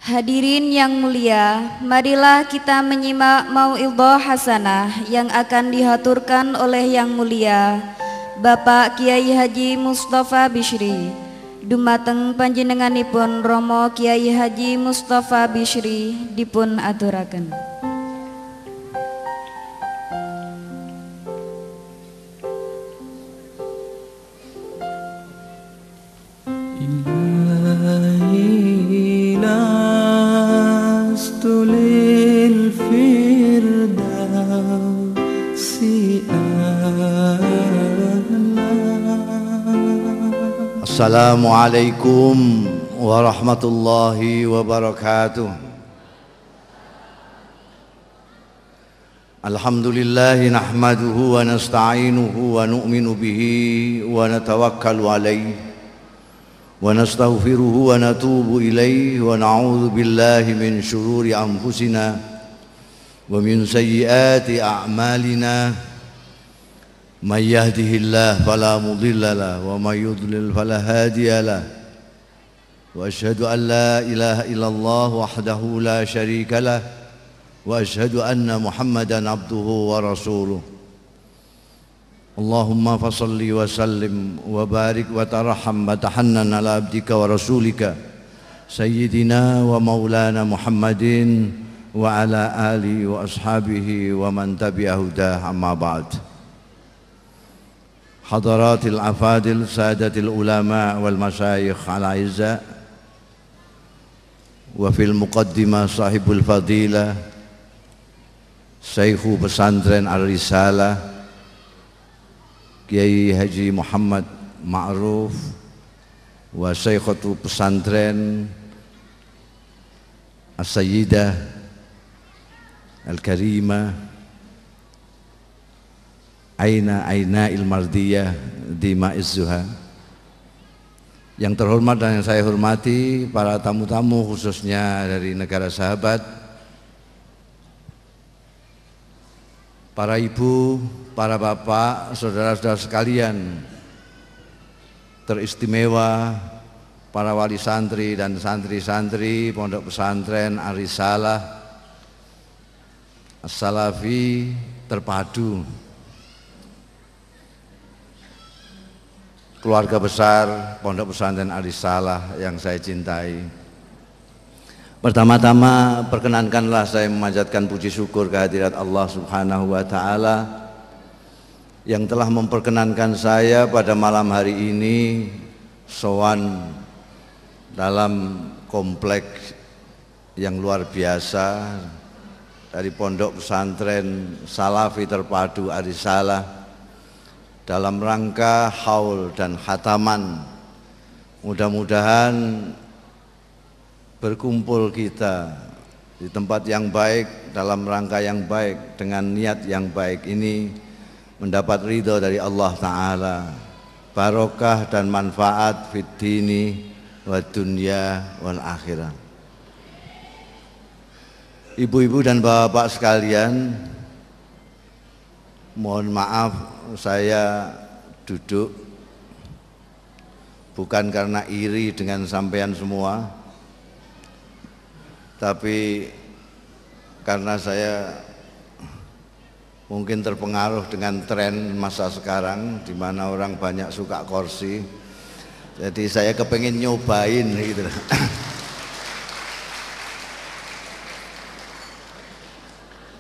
Hadirin yang mulia, marilah kita menyimak mau'idhah hasanah yang akan dihaturkan oleh Yang Mulia Bapak Kiai Haji Mustafa Bishri. Dumateng panjenenganipun Romo Kiai Haji Mustafa Bishri dipun aturaken. Assalamualaikum warahmatullahi wabarakatuh. Alhamdulillahi nahmaduhu wa nasta'inuhu wa nu'minu bihi wa natawakkalu alayhi wa nastaghfiruhu wa natubu ilayhi wa na'udzu billahi min syururi anfusina wa min sayyiati a'malina. Man yahdihillahu fala mudilla lahu wa may yudlil fala hadiya lahu wa asyhadu an la ilaha illallah wahdahu la syarika lahu wa asyhadu anna Muhammadan abduhu wa rasuluh. Allahumma fassalli wa sallim wa barik wa tarham wa tahannan ala abdika wa rasulika sayyidina wa maulana Muhammadin wa ala alihi wa ashabihi wa man tabi'ahu dah, amma ba'd. Hadaratil afadil sadatil ulama wal masyayikh al aizza wa fil muqaddimah sahibul fadilah Syekhu Pesantren Ar-Risalah Kiai Haji Muhammad Ma'ruf wa Syekhatu Pesantren As-Sayyidah Al-Karimah Aina Ilmardiyah di Ma'izuha. Yang terhormat dan yang saya hormati para tamu-tamu khususnya dari negara sahabat, para ibu, para bapak, saudara-saudara sekalian teristimewa, para wali santri dan santri-santri Pondok Pesantren Ar-Risalah As-Salafi Terpadu, keluarga besar Pondok Pesantren Ar-Risalah yang saya cintai. Pertama-tama perkenankanlah saya memanjatkan puji syukur kehadirat Allah Subhanahu wa taala yang telah memperkenankan saya pada malam hari ini sowan dalam kompleks yang luar biasa dari Pondok Pesantren Salafi Terpadu Ar-Risalah dalam rangka haul dan khataman. Mudah-mudahan berkumpul kita di tempat yang baik, dalam rangka yang baik, dengan niat yang baik ini mendapat ridho dari Allah Ta'ala, barokah dan manfaat fid dini wa dunya wal akhirah. Ibu-ibu dan bapak-bapak sekalian, mohon maaf saya duduk bukan karena iri dengan sampean semua, tapi karena saya mungkin terpengaruh dengan tren masa sekarang di mana orang banyak suka kursi. Jadi saya kepengen nyobain gitu.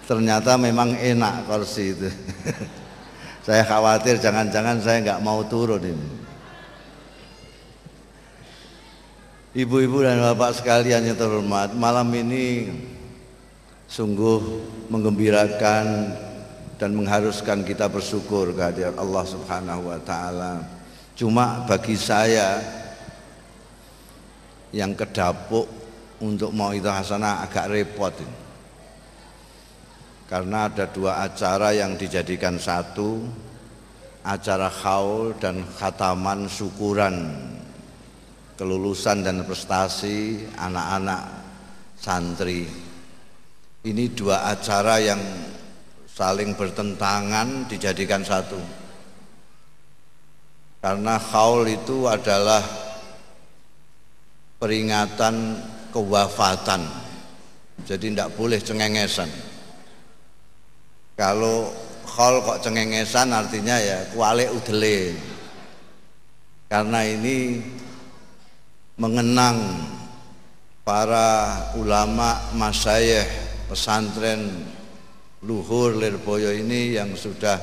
Ternyata memang enak kursi itu. Saya khawatir jangan-jangan saya nggak mau turun ini. Ibu-ibu dan bapak sekalian yang terhormat, malam ini sungguh menggembirakan dan mengharuskan kita bersyukur kehadirat Allah Subhanahu wa taala. Cuma bagi saya yang kedapuk untuk mau'idhah hasanah agak repot ini. Karena ada dua acara yang dijadikan satu, acara haul dan khataman syukuran kelulusan dan prestasi anak-anak santri. Ini dua acara yang saling bertentangan dijadikan satu. Karena haul itu adalah peringatan kewafatan. Jadi tidak boleh cengengesan. Kalau khol kok cengengesan artinya ya kualik udele. Karena ini mengenang para ulama masyayikh pesantren Luhur Lirboyo ini yang sudah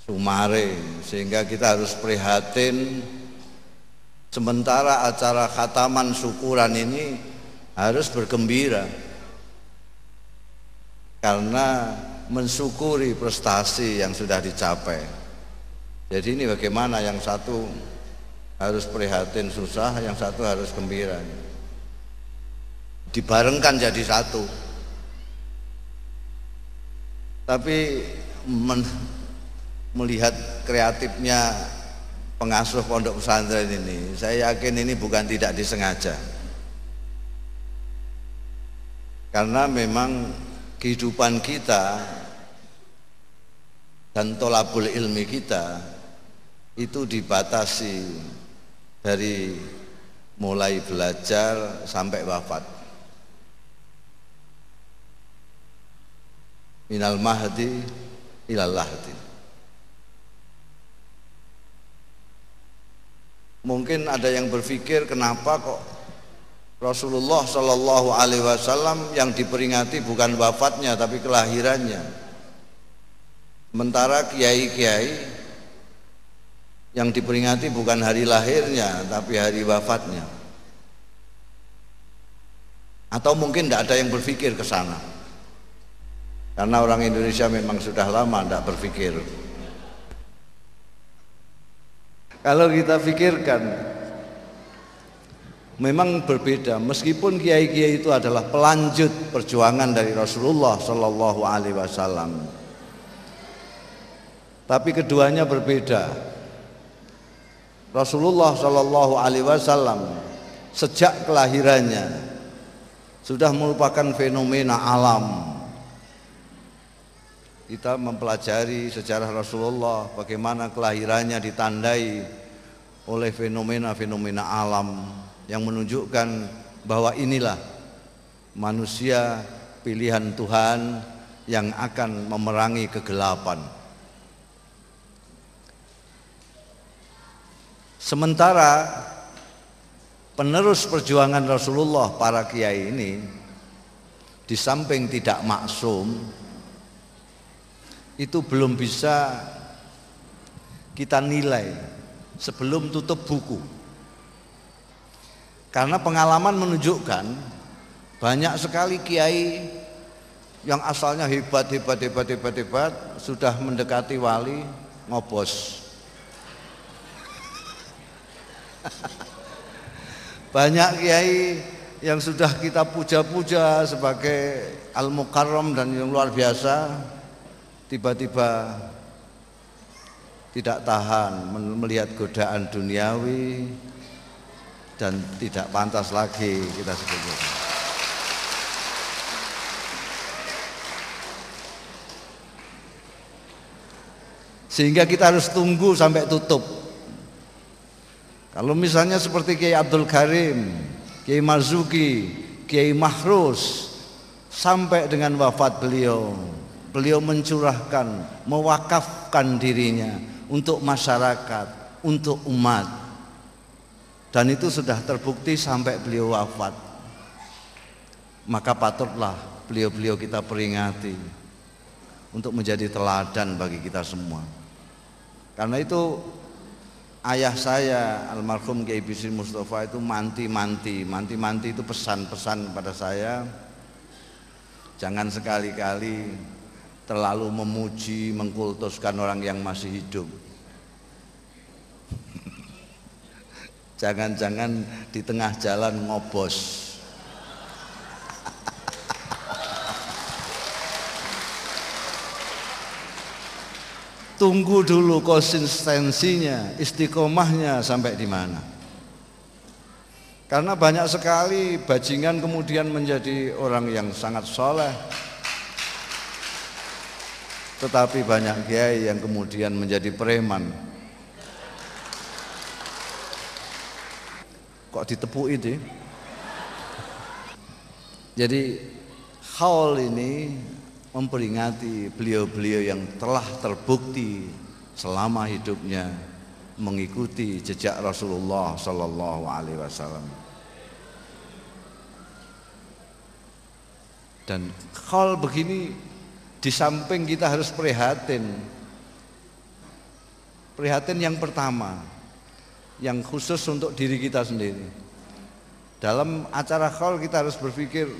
sumare, sehingga kita harus prihatin. Sementara acara khataman syukuran ini harus bergembira karena mensyukuri prestasi yang sudah dicapai. Jadi ini bagaimana, yang satu harus prihatin susah, yang satu harus gembira, dibarengkan jadi satu. Tapi melihat kreatifnya pengasuh pondok pesantren ini, saya yakin ini bukan tidak disengaja. Karena memang kehidupan kita dan tolabul ilmi kita itu dibatasi dari mulai belajar sampai wafat. Minal mahdi ilal lahdi. Mungkin ada yang berpikir, kenapa kok Rasulullah Shallallahu Alaihi Wasallam yang diperingati bukan wafatnya tapi kelahirannya, sementara kiai-kiai yang diperingati bukan hari lahirnya tapi hari wafatnya. Atau mungkin tidak ada yang berpikir ke sana, karena orang Indonesia memang sudah lama tidak berpikir. Kalau kita pikirkan, memang berbeda. Meskipun kiai-kiai itu adalah pelanjut perjuangan dari Rasulullah Shallallahu Alaihi Wasallam, tapi keduanya berbeda. Rasulullah Shallallahu Alaihi Wasallam sejak kelahirannya sudah merupakan fenomena alam. Kita mempelajari sejarah Rasulullah, bagaimana kelahirannya ditandai oleh fenomena-fenomena alam yang menunjukkan bahwa inilah manusia pilihan Tuhan yang akan memerangi kegelapan. Sementara penerus perjuangan Rasulullah, para kiai ini, di samping tidak maksum, itu belum bisa kita nilai sebelum tutup buku. Karena pengalaman menunjukkan banyak sekali kiai yang asalnya hebat sudah mendekati wali ngobos. Banyak kiai yang sudah kita puja-puja sebagai al-mukarram dan yang luar biasa, tiba-tiba tidak tahan melihat godaan duniawi dan tidak pantas lagi kita sebut. Sehingga kita harus tunggu sampai tutup. Kalau misalnya seperti Kiai Abdul Karim, Kiai Marzuki, Kiai Mahrus, sampai dengan wafat beliau mencurahkan, mewakafkan dirinya untuk masyarakat, untuk umat, dan itu sudah terbukti sampai beliau wafat. Maka patutlah beliau kita peringati untuk menjadi teladan bagi kita semua. Karena itu ayah saya almarhum Kiai Bisri Mustafa itu manti-manti itu pesan-pesan pada saya, jangan sekali-kali terlalu memuji, mengkultuskan orang yang masih hidup. Jangan-jangan di tengah jalan ngobos. Tunggu dulu konsistensinya, istiqomahnya sampai di mana. Karena banyak sekali bajingan kemudian menjadi orang yang sangat soleh, tetapi banyak kiai yang kemudian menjadi preman. Kok ditepuk itu? Jadi haul ini memperingati beliau-beliau yang telah terbukti selama hidupnya mengikuti jejak Rasulullah Sallallahu Alaihi Wasallam. Dan haul begini di samping kita harus prihatin yang pertama, yang khusus untuk diri kita sendiri. Dalam acara haul kita harus berpikir,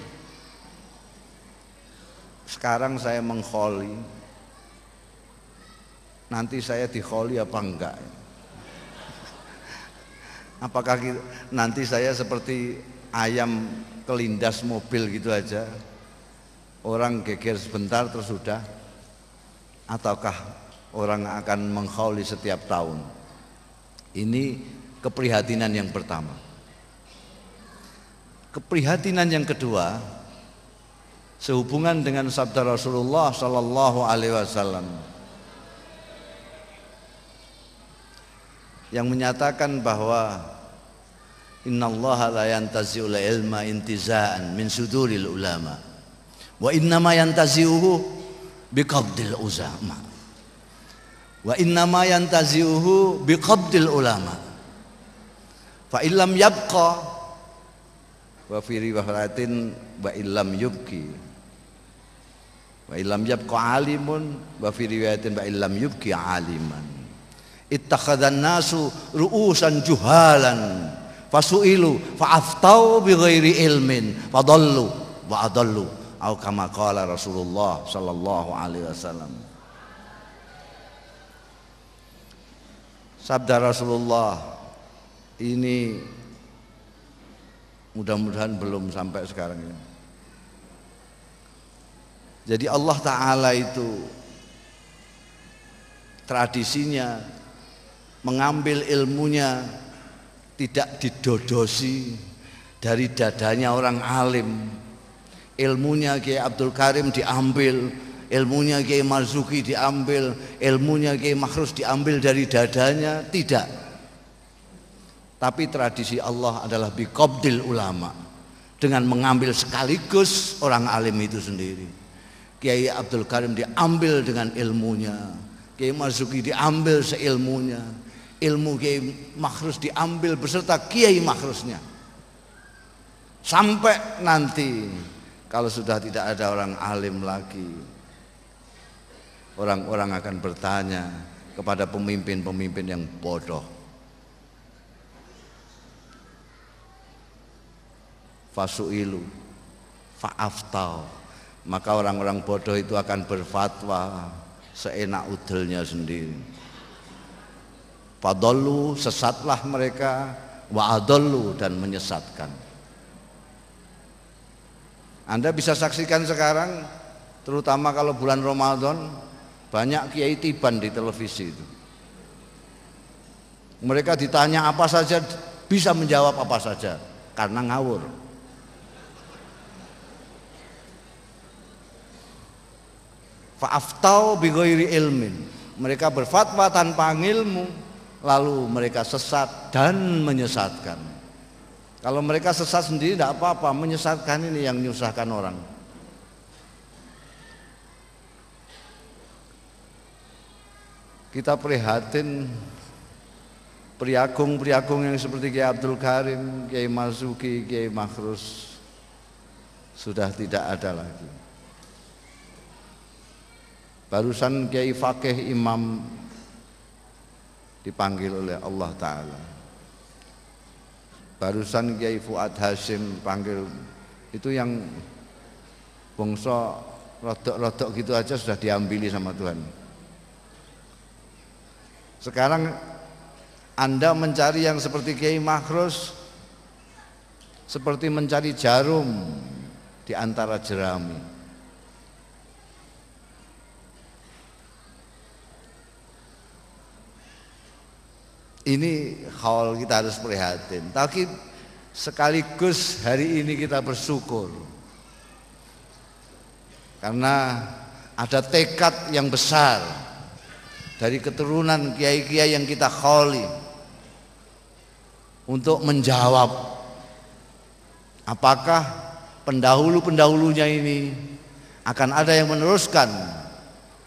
sekarang saya mengkholi, nanti saya dikholi apa enggak? Apakah nanti saya seperti ayam kelindas mobil gitu aja, orang geger sebentar terus sudah, ataukah orang akan mengkholi setiap tahun? Ini keprihatinan yang pertama. Keprihatinan yang kedua, sehubungan dengan sabda Rasulullah Sallallahu Alaihi Wasallam yang menyatakan bahwa innallaha la yantazi'ul ilma intiza'an min suduril ulama wa innama yantazi'uhu biqabdil uzama wa innama yantazi'uhu biqabdil ulama fa illam yabqa wa fi riwayatin wa illam yubki wa illam yabqa alimun wa fi riwayatin wa illam yubki aliman ittakhadhan nasu ru'usan juhalan fasu'ilu fa'aftau bighairi ilmin fadallu wa adallu atau kama qala Rasulullah Sallallahu Alaihi Wasallam. Sabda Rasulullah ini mudah-mudahan belum sampai sekarang ini. Jadi Allah Ta'ala itu tradisinya mengambil ilmunya tidak didodosi dari dadanya orang alim. Ilmunya Kiai Abdul Karim diambil, ilmunya Kiai Marzuki diambil, ilmunya Kiai Makhrus diambil dari dadanya, tidak. Tapi tradisi Allah adalah biqabdil ulama, dengan mengambil sekaligus orang alim itu sendiri. Kiai Abdul Karim diambil dengan ilmunya, Kiai Marzuki diambil seilmunya, ilmu Kiai Makhrus diambil beserta Kiai Makhrusnya. Sampai nanti kalau sudah tidak ada orang alim lagi, orang-orang akan bertanya kepada pemimpin-pemimpin yang bodoh. Fasu'ilu fa'aftau, maka orang-orang bodoh itu akan berfatwa seenak udelnya sendiri. Fadallu, sesatlah mereka, wa adallu, dan menyesatkan. Anda bisa saksikan sekarang, terutama kalau bulan Ramadan, banyak kiai tiban di televisi itu. Mereka ditanya apa saja bisa menjawab apa saja karena ngawur. Fa'aftau bighairi ilmin, mereka berfatwa tanpa ilmu, lalu mereka sesat dan menyesatkan. Kalau mereka sesat sendiri tidak apa-apa, menyesatkan ini yang menyusahkan orang. Kita prihatin priagung-priagung yang seperti Kiai Abdul Karim, Kiai Marzuki, Kiai Makhrus sudah tidak ada lagi. Barusan Kiai Fakih Imam dipanggil oleh Allah Ta'ala. Barusan Kiai Fuad Hashim panggil, itu yang bangsa rodok-rodok gitu aja sudah diambili sama Tuhan. Sekarang Anda mencari yang seperti Kiai Makhrus seperti mencari jarum di antara jerami. Ini hal kita harus prihatin. Tapi sekaligus hari ini kita bersyukur karena ada tekad yang besar dari keturunan kiai-kiai yang kita kholi untuk menjawab apakah pendahulu-pendahulunya ini akan ada yang meneruskan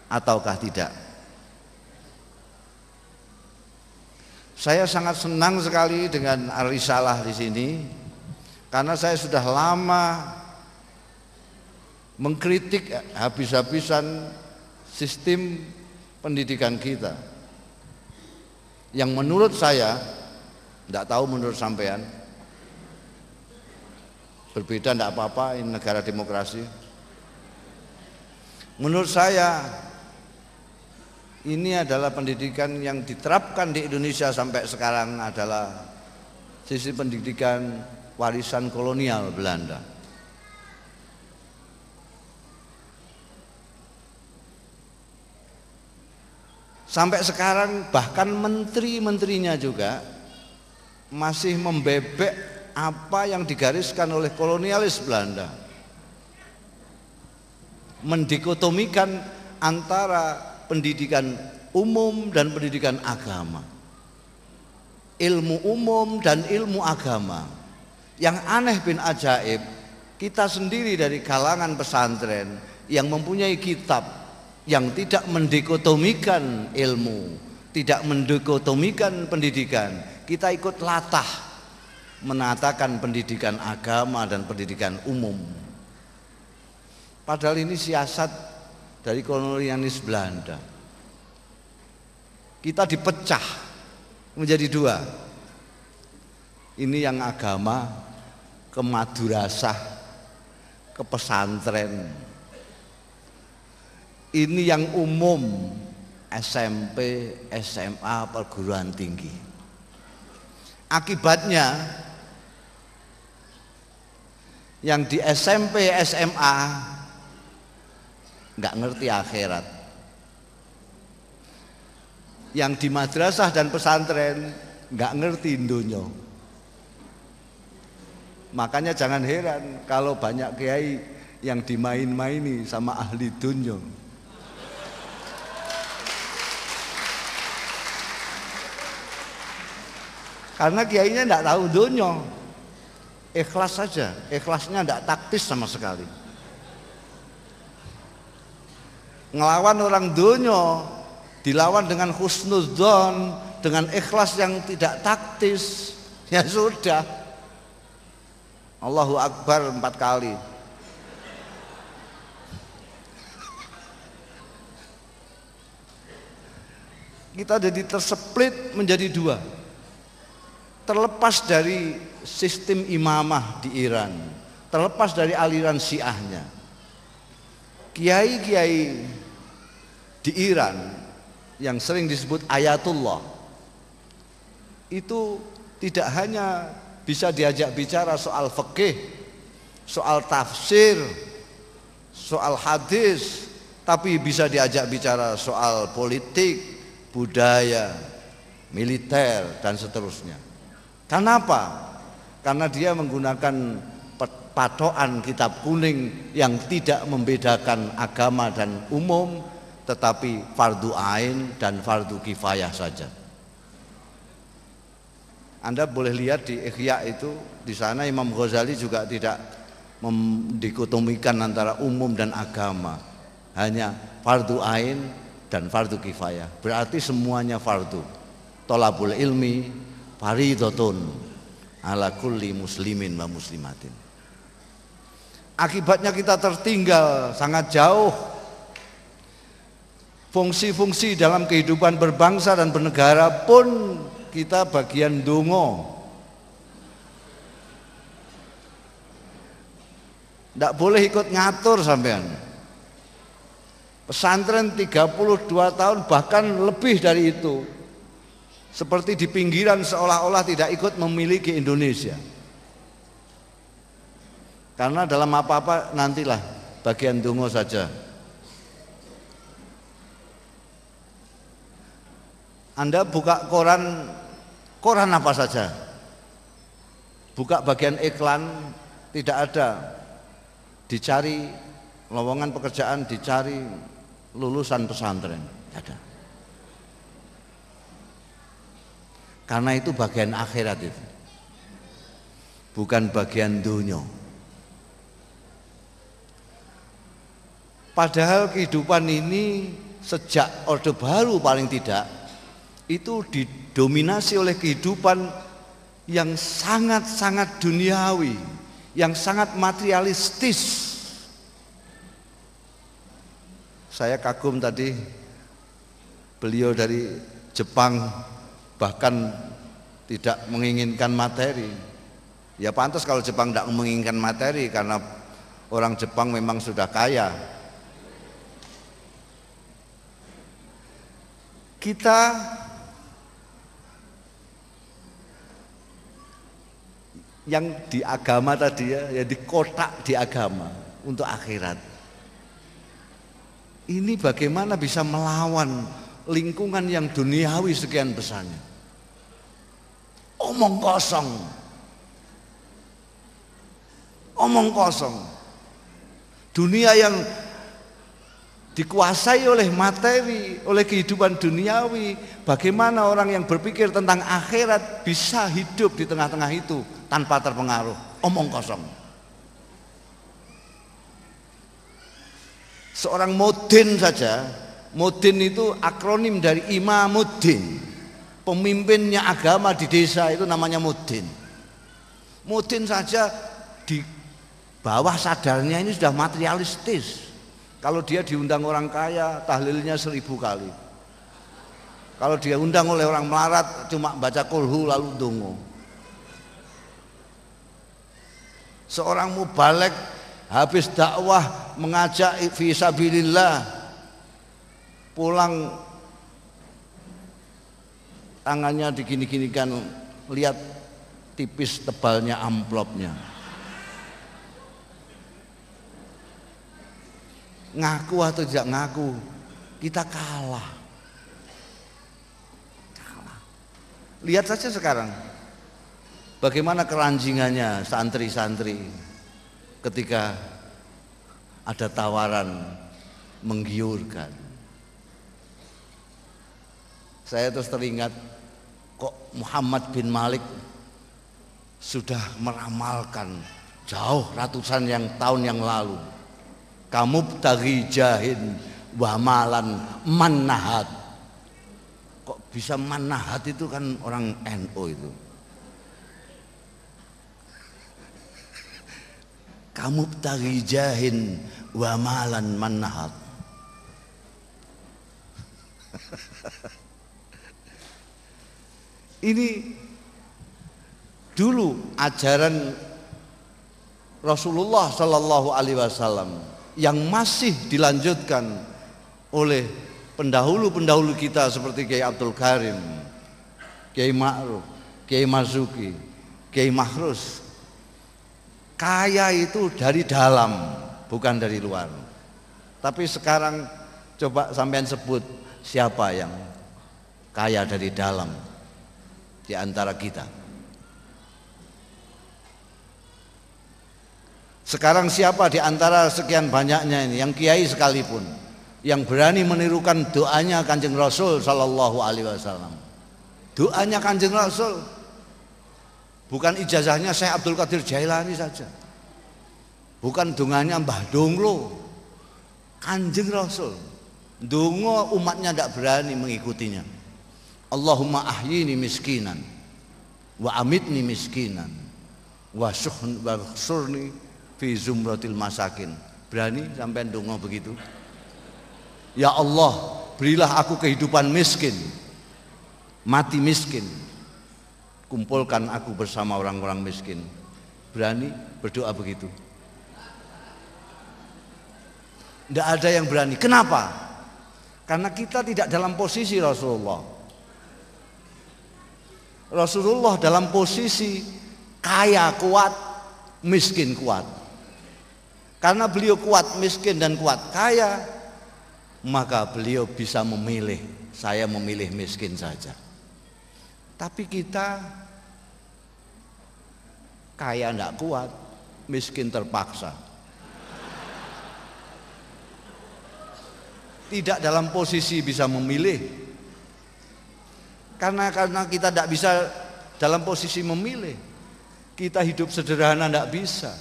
ataukah tidak. Saya sangat senang sekali dengan Ar-Risalah di sini karena saya sudah lama mengkritik habis-habisan sistem pendidikan kita yang menurut saya, tidak tahu menurut sampean, berbeda tidak apa-apa, ini negara demokrasi. Menurut saya ini adalah pendidikan yang diterapkan di Indonesia sampai sekarang adalah sistem pendidikan warisan kolonial Belanda. Sampai sekarang bahkan menteri-menterinya juga masih membebek apa yang digariskan oleh kolonialis Belanda, mendikotomikan antara pendidikan umum dan pendidikan agama, ilmu umum dan ilmu agama. Yang aneh bin ajaib, kita sendiri dari kalangan pesantren yang mempunyai kitab yang tidak mendikotomikan ilmu, tidak mendikotomikan pendidikan, kita ikut latah menatakan pendidikan agama dan pendidikan umum. Padahal ini siasat dari kolonialis Belanda. Kita dipecah menjadi dua. Ini yang agama ke madrasah, ke pesantren. Ini yang umum, SMP, SMA, perguruan tinggi. Akibatnya yang di SMP, SMA nggak ngerti akhirat. Yang di madrasah dan pesantren nggak ngerti dunya. Makanya jangan heran kalau banyak kiai yang dimain-maini sama ahli dunya. Karena kiainya tidak tahu dunia, ikhlas saja, ikhlasnya tidak taktis sama sekali. Ngelawan orang dunia dilawan dengan husnudzon, dengan ikhlas yang tidak taktis, ya sudah. Allahu Akbar 4 kali. Kita jadi terseplit menjadi dua. Terlepas dari sistem imamah di Iran, terlepas dari aliran Syiahnya, kiai-kiai di Iran yang sering disebut ayatullah itu tidak hanya bisa diajak bicara soal fikih, soal tafsir, soal hadis, tapi bisa diajak bicara soal politik, budaya, militer, dan seterusnya. Kenapa? Karena dia menggunakan patokan kitab kuning yang tidak membedakan agama dan umum, tetapi fardu ain dan fardu kifayah saja. Anda boleh lihat di Ihya itu, di sana Imam Ghazali juga tidak mendikotomikan antara umum dan agama, hanya fardu ain dan fardu kifayah. Berarti semuanya fardu. Thalabul ilmi faridhatun ala kulli muslimin wa muslimatin. Akibatnya kita tertinggal sangat jauh. Fungsi-fungsi dalam kehidupan berbangsa dan bernegara pun kita bagian dongo. Tidak boleh ikut ngatur sampean. Pesantren 32 tahun bahkan lebih dari itu, seperti di pinggiran seolah-olah tidak ikut memiliki Indonesia. Karena dalam apa-apa nantilah bagian dongo saja. Anda buka koran apa saja, buka bagian iklan, tidak ada. Dicari lowongan pekerjaan, dicari lulusan pesantren, tidak ada. Karena itu bagian akhirat itu, bukan bagian dunia. Padahal kehidupan ini sejak Orde Baru paling tidak itu didominasi oleh kehidupan yang sangat-sangat duniawi, yang sangat materialistis. Saya kagum tadi beliau dari Jepang bahkan tidak menginginkan materi. Ya pantas kalau Jepang tidak menginginkan materi karena orang Jepang memang sudah kaya. Kita yang di agama tadi ya di kotak di agama untuk akhirat. Ini bagaimana bisa melawan lingkungan yang duniawi sekian besarnya. Omong kosong. Omong kosong. Dunia yang dikuasai oleh materi, oleh kehidupan duniawi. Bagaimana orang yang berpikir tentang akhirat bisa hidup di tengah-tengah itu tanpa terpengaruh? Omong kosong. Seorang Muddin saja, Muddin itu akronim dari Imamuddin. Pemimpinnya agama di desa itu namanya Muddin. Muddin saja di bawah sadarnya ini sudah materialistis. Kalau dia diundang orang kaya, tahlilnya 1000 kali. Kalau dia undang oleh orang melarat, cuma baca kulhu lalu dongo. Seorang mubalek habis dakwah mengajak fi sabilillah, pulang tangannya digini-ginikan, lihat tipis tebalnya amplopnya. Ngaku atau tidak ngaku, kita kalah. Lihat saja sekarang bagaimana keranjingannya santri-santri ketika ada tawaran menggiurkan. Saya terus teringat, kok Muhammad bin Malik sudah meramalkan jauh ratusan tahun yang lalu, kamu tagi jahin wamalan manahat. Kok bisa manahat? Itu kan orang NU itu. Kamu tagi jahin wamalan manahat. Ini dulu ajaran Rasulullah Sallallahu Alaihi Wasallam yang masih dilanjutkan oleh pendahulu-pendahulu kita seperti Kiai Abdul Karim, Kiai Ma'ruf, Kiai Marzuki, Kiai Mahrus. Kaya itu dari dalam, bukan dari luar. Tapi sekarang coba sampean sebut siapa yang kaya dari dalam di antara kita. Sekarang siapa di antara sekian banyaknya ini, yang kiai sekalipun, yang berani menirukan doanya Kanjeng Rasul Sallallahu Alaihi Wasallam? Doanya Kanjeng Rasul, bukan ijazahnya Syekh Abdul Qadir Jailani saja, bukan donganya Mbah Donglo, Kanjeng Rasul. Dongo umatnya tidak berani mengikutinya. Allahumma ahyini miskinan wa amitni miskinan wa surni fi zumratil masakin. Berani sampai dongo begitu? Ya Allah, berilah aku kehidupan miskin, mati miskin, kumpulkan aku bersama orang-orang miskin. Berani berdoa begitu? Tidak ada yang berani. Kenapa? Karena kita tidak dalam posisi Rasulullah. Rasulullah dalam posisi kaya kuat, miskin kuat. Karena beliau kuat miskin dan kuat kaya, maka beliau bisa memilih. Saya memilih miskin saja. Tapi kita kaya tidak kuat, miskin terpaksa. Tidak dalam posisi bisa memilih. Karena kita tidak bisa dalam posisi memilih. Kita hidup sederhana tidak bisa,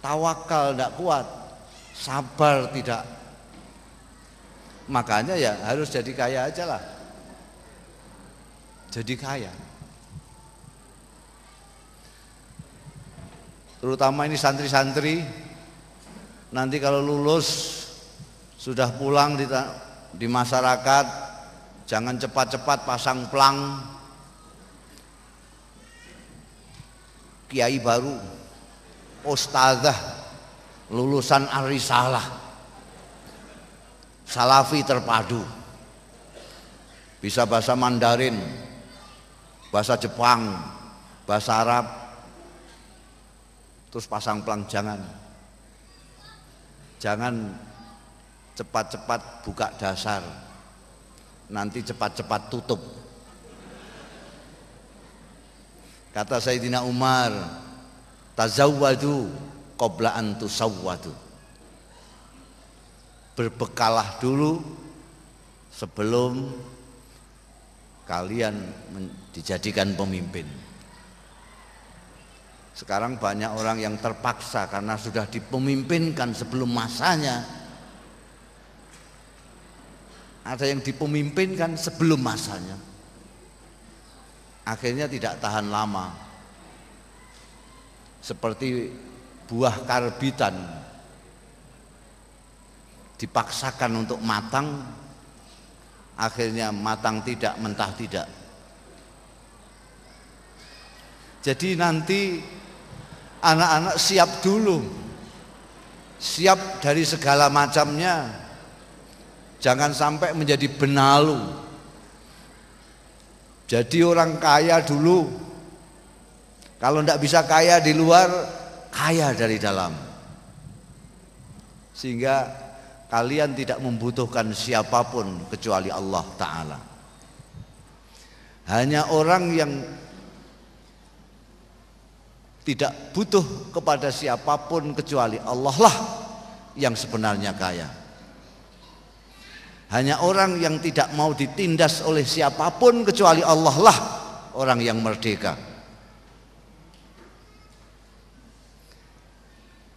tawakal tidak kuat, sabar tidak Makanya ya harus jadi kaya aja lah. Jadi kaya. Terutama ini santri-santri, nanti kalau lulus sudah pulang di masyarakat, jangan cepat-cepat pasang plang kiai baru, ustadzah lulusan Ar-Risalah, salafi terpadu, bisa bahasa Mandarin, bahasa Jepang, bahasa Arab, terus pasang plang. Jangan cepat-cepat buka dasar, nanti cepat-cepat tutup. Kata Sayyidina Umar, tazawwadu qabla an tusawwadu. Berbekalah dulu sebelum kalian dijadikan pemimpin. Sekarang banyak orang yang terpaksa karena sudah dipemimpinkan sebelum masanya. Ada yang dipemimpinkan sebelum masanya, akhirnya tidak tahan lama. Seperti buah karbitan, dipaksakan untuk matang, akhirnya matang tidak, mentah tidak. Jadi nanti anak-anak siap dulu, siap dari segala macamnya. Jangan sampai menjadi benalu. Jadi orang kaya dulu. Kalau tidak bisa kaya di luar, kaya dari dalam. Sehingga kalian tidak membutuhkan siapapun kecuali Allah Ta'ala. Hanya orang yang tidak butuh kepada siapapun kecuali Allah lah yang sebenarnya kaya. Hanya orang yang tidak mau ditindas oleh siapapun kecuali Allah lah orang yang merdeka.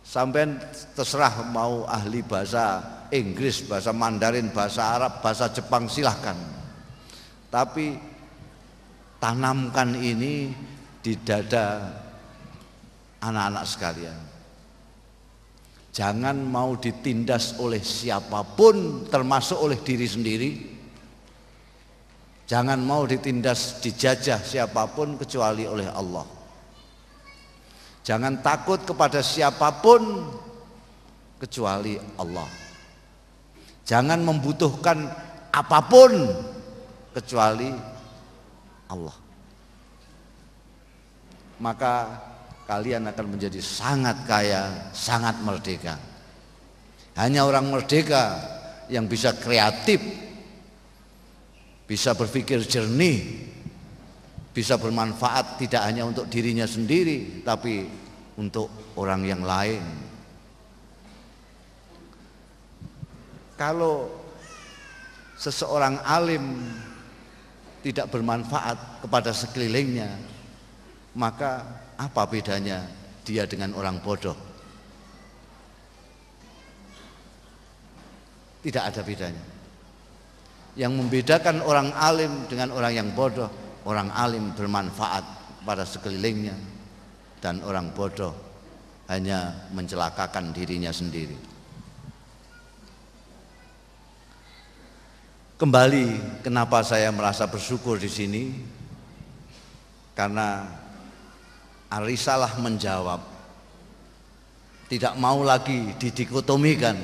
Sampai terserah mau ahli bahasa Inggris, bahasa Mandarin, bahasa Arab, bahasa Jepang, silahkan. Tapi tanamkan ini di dada anak-anak sekalian. Jangan mau ditindas oleh siapapun, termasuk oleh diri sendiri. Jangan mau ditindas, dijajah siapapun kecuali oleh Allah. Jangan takut kepada siapapun kecuali Allah. Jangan membutuhkan apapun kecuali Allah. Maka kalian akan menjadi sangat kaya, sangat merdeka. Hanya orang merdeka yang bisa kreatif, bisa berpikir jernih, bisa bermanfaat tidak hanya untuk dirinya sendiri, tapi untuk orang yang lain. Kalau seseorang alim tidak bermanfaat kepada sekelilingnya, maka apa bedanya dia dengan orang bodoh? Tidak ada bedanya. Yang membedakan orang alim dengan orang yang bodoh, orang alim bermanfaat pada sekelilingnya, dan orang bodoh hanya mencelakakan dirinya sendiri. Kembali, kenapa saya merasa bersyukur di sini? Karena Ar-Risalah menjawab, tidak mau lagi didikotomikan.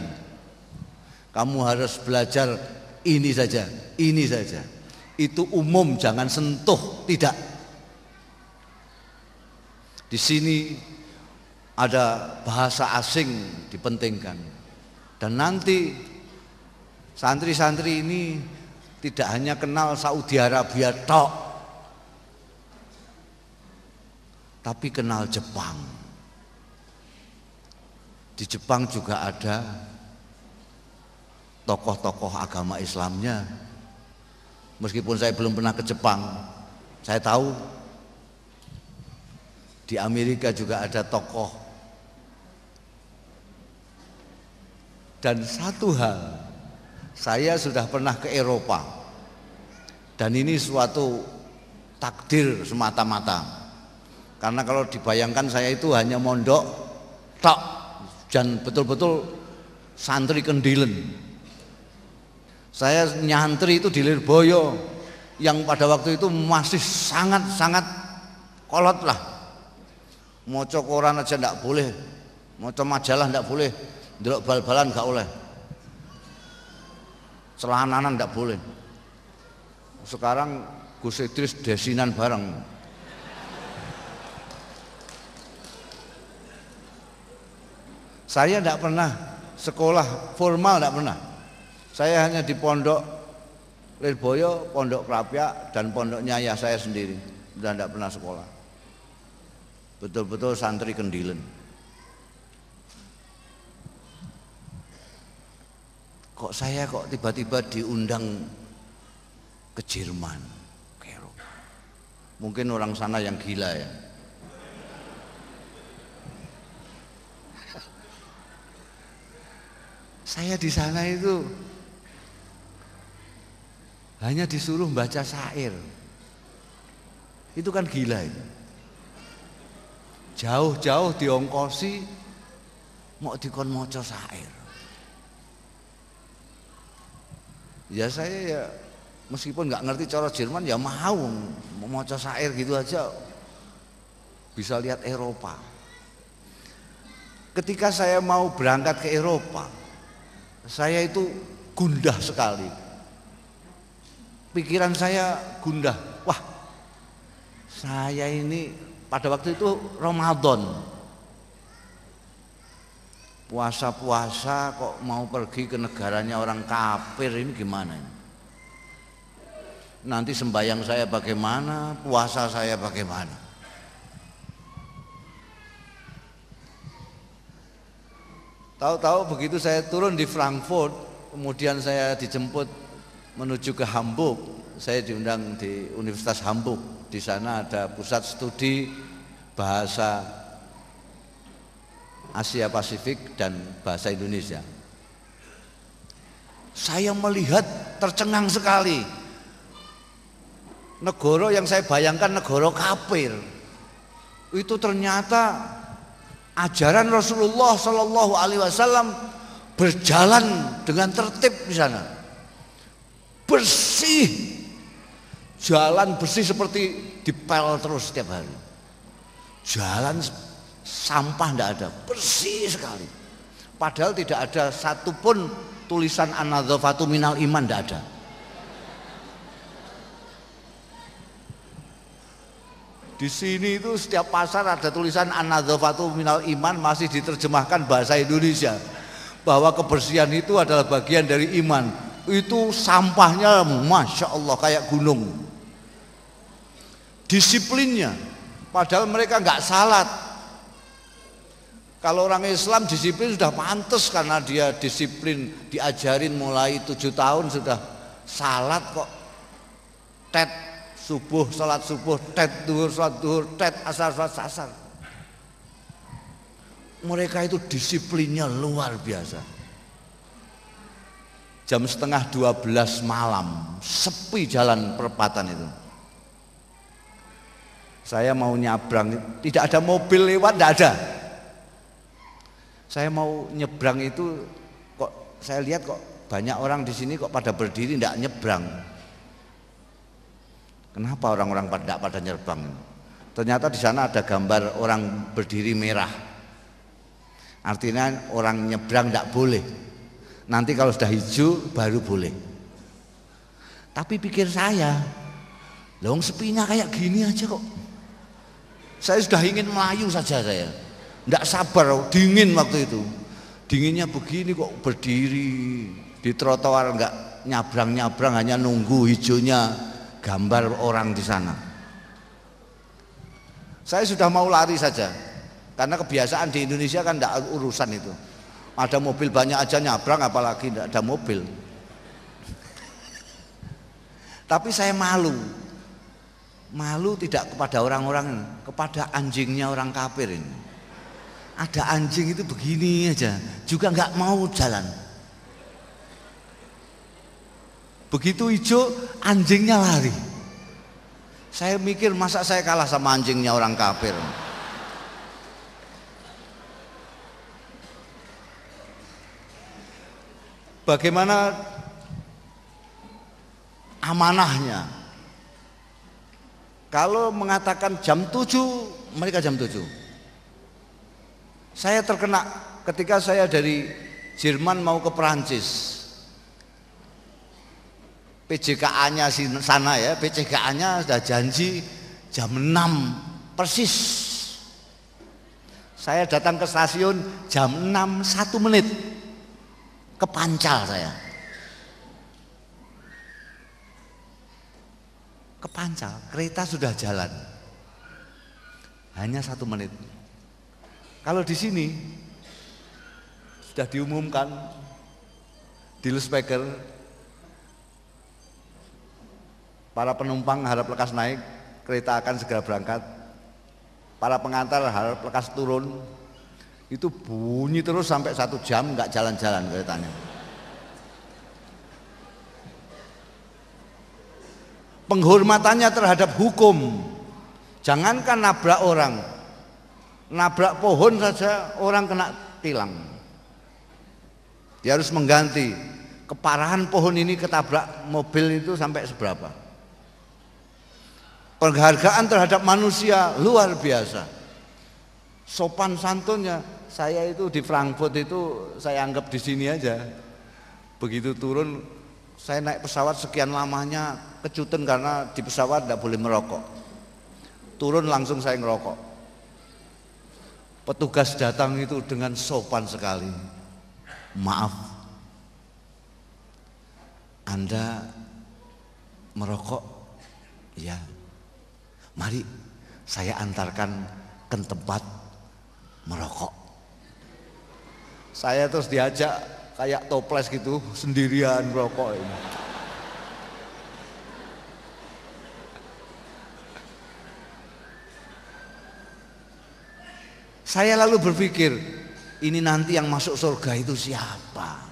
Kamu harus belajar ini saja, ini saja. Itu umum, jangan sentuh, tidak. Di sini ada bahasa asing dipentingkan. Dan nanti santri-santri ini tidak hanya kenal Saudi Arabia tok, tapi kenal Jepang. Di Jepang juga ada tokoh-tokoh agama Islamnya. Meskipun saya belum pernah ke Jepang, saya tahu di Amerika juga ada tokoh. Dan satu hal, saya sudah pernah ke Eropa, dan ini suatu takdir semata-mata. Karena kalau dibayangkan saya itu hanya mondok tok dan betul-betul santri Kendilen. Saya nyantri itu di Lirboyo yang pada waktu itu masih sangat-sangat kolot lah. Maca koran aja ndak boleh, maca majalah ndak boleh, ndelok bal-balan gak oleh, celananan ndak boleh. Sekarang Gus Idris desinan bareng. Saya tidak pernah sekolah formal, tidak pernah. Saya hanya di pondok Lirboyo, pondok Krapyak, dan pondoknya ayah saya sendiri. Sudah tidak pernah sekolah. Betul-betul santri Kendilen. Kok saya tiba-tiba diundang ke Jerman, ke Eropa. Mungkin orang sana yang gila ya. Saya di sana itu hanya disuruh baca syair. Itu kan gila itu. Jauh-jauh diongkosi mau dikon maca syair. Ya saya ya meskipun nggak ngerti cara Jerman ya mau maca syair gitu aja. Bisa lihat Eropa. Ketika saya mau berangkat ke Eropa, saya itu gundah sekali. Pikiran saya gundah. Wah, saya ini pada waktu itu Ramadan. Puasa-puasa kok mau pergi ke negaranya orang kafir, ini gimana ini? Nanti sembahyang saya bagaimana, puasa saya bagaimana? Tahu-tahu begitu saya turun di Frankfurt, kemudian saya dijemput menuju ke Hamburg. Saya diundang di Universitas Hamburg. Di sana ada pusat studi bahasa Asia Pasifik dan bahasa Indonesia. Saya melihat tercengang sekali. Negara yang saya bayangkan negara kafir, itu ternyata ajaran Rasulullah Shallallahu Alaihi Wasallam berjalan dengan tertib di sana, bersih, jalan bersih seperti dipel terus setiap hari, jalan sampah tidak ada, bersih sekali. Padahal tidak ada satupun tulisan an-nadzafatu minal iman, tidak ada. Di sini itu setiap pasar ada tulisan an-nadzafatu minal iman, masih diterjemahkan bahasa Indonesia bahwa kebersihan itu adalah bagian dari iman. Itu sampahnya masya Allah kayak gunung. Disiplinnya, padahal mereka nggak salat. Kalau orang Islam disiplin sudah pantas karena dia disiplin, diajarin mulai 7 tahun sudah salat kok. Tet subuh, salat subuh, tet duhur, salat duhur, tet asar, salat asar. Mereka itu disiplinnya luar biasa. Jam setengah 12 malam, sepi jalan perempatan itu. Saya mau nyabrang, tidak ada mobil lewat, tidak ada. Saya mau nyebrang itu, kok saya lihat kok banyak orang di sini kok pada berdiri tidak nyebrang. Kenapa orang-orang pada nyebrang? Ternyata di sana ada gambar orang berdiri merah. Artinya orang nyebrang tidak boleh. Nanti kalau sudah hijau baru boleh. Tapi pikir saya, loh sepinya kayak gini aja kok. Saya sudah ingin melayu saja saya. Tidak sabar, dingin waktu itu. Dinginnya begini kok berdiri di trotoar enggak nyabrang-nyabrang, hanya nunggu hijaunya gambar orang di sana. Saya sudah mau lari saja. Karena kebiasaan di Indonesia kan tidak urusan itu. Ada mobil banyak aja nyabrang, apalagi tidak ada mobil. Tapi saya malu. Malu tidak kepada orang-orang, kepada anjingnya orang kafir ini. Ada anjing itu begini aja, juga nggak mau jalan. Begitu hijau, anjingnya lari. Saya mikir, masa saya kalah sama anjingnya orang kafir? Bagaimana amanahnya? Kalau mengatakan jam 7, mereka jam 7. Saya terkena ketika saya dari Jerman mau ke Perancis. PJKA-nya sana ya, PJKA-nya sudah janji jam 6 persis. Saya datang ke stasiun jam 6 1 menit. Kepancal saya. Kepancal, kereta sudah jalan. Hanya 1 menit. Kalau di sini sudah diumumkan di loudspeaker, para penumpang harap lekas naik, kereta akan segera berangkat. Para pengantar harap lekas turun. Itu bunyi terus sampai 1 jam nggak jalan-jalan keretanya. Penghormatannya terhadap hukum, jangankan nabrak orang, nabrak pohon saja orang kena tilang. Dia harus mengganti. Keparahan pohon ini ketabrak mobil itu sampai seberapa. Penghargaan terhadap manusia luar biasa. Sopan santunnya, saya itu di Frankfurt itu saya anggap di sini aja. Begitu turun, saya naik pesawat sekian lamanya kejutan karena di pesawat tidak boleh merokok. Turun langsung saya ngerokok. Petugas datang itu dengan sopan sekali. Maaf, Anda merokok? Ya. Mari saya antarkan ke tempat merokok. Saya terus diajak kayak toples gitu, sendirian merokok ini. Saya lalu berpikir, ini nanti yang masuk surga itu siapa?